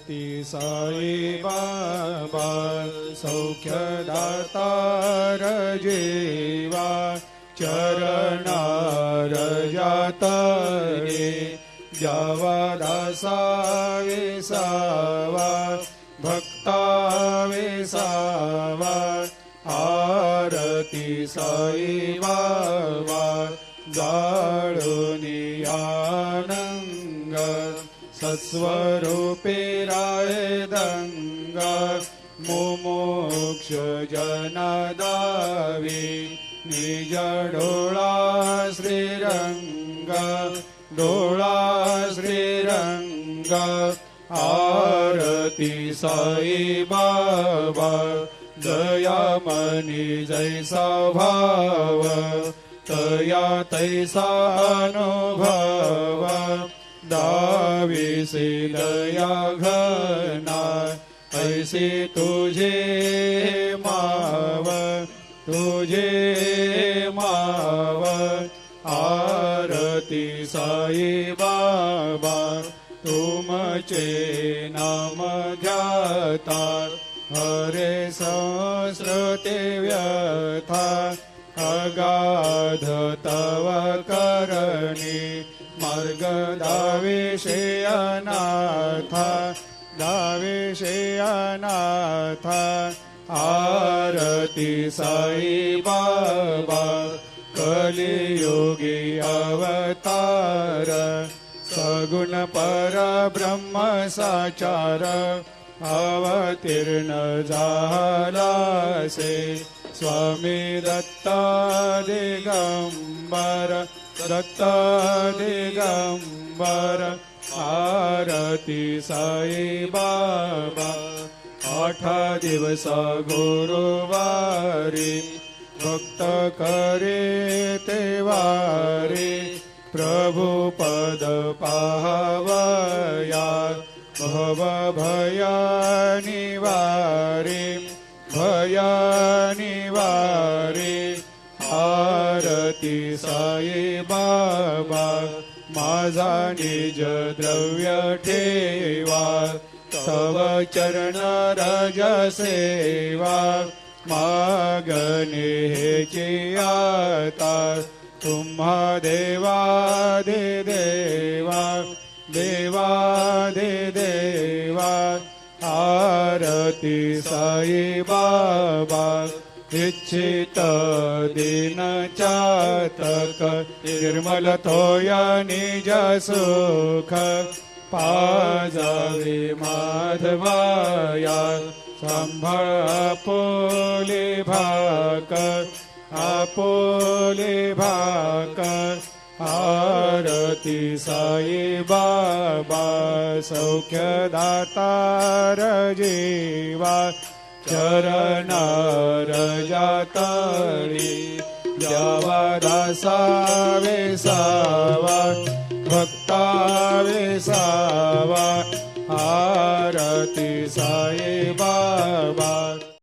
ती साई बाबा सौख्यदातार जीवा चरणार जातरे जावा दासा विसावा भक्ता विसावा आरती साई बाबा जाळूनी आनंग सत्स्वरूपे राय दंग मुमुक्ष जनदावी निज डोळा श्रीरंग डोळा श्रीरंग आरती साई बाबा दयामनी जैसा भाव तया तैसा अनुभव दाविसे दया घना ऐसे तुझे माव तुझे माव आरती साई बाबा तुमचे नाम ध्याता हरे संस्कृते व्यथा अगाध तव करणी मार्ग दाविषे अनाथा दाविषे अनाथा आरती साई बाबा कलियुगी अवतार सगुण परब्रह्म साचार अवतीर्ण झालासे स्वामी दत्ता दिगंबर दत्ता दिगंबर आरती साई बाबा 8 दिवस गुरुवारी भक्त करे तेवारी प्रभु पद पाहवया भव भया निवारी भया निवारी आरती साई बाबा माझा निज द्रव्य ठेवा तव चरण रज सेवा मागणे हेची आता तुम्हा देवादि देवा देवादि देवा आरती साई बाबा इच्छित दिन चातक निर्मल थोया निज सुख पाजावे माधवाया सांभाळ आपोले भाकर आरती साई बाबा सौख्यदातार जीवा चरणार जातळी द्यावा दासा विसावा भक्ता विसावा आरती साई बाबा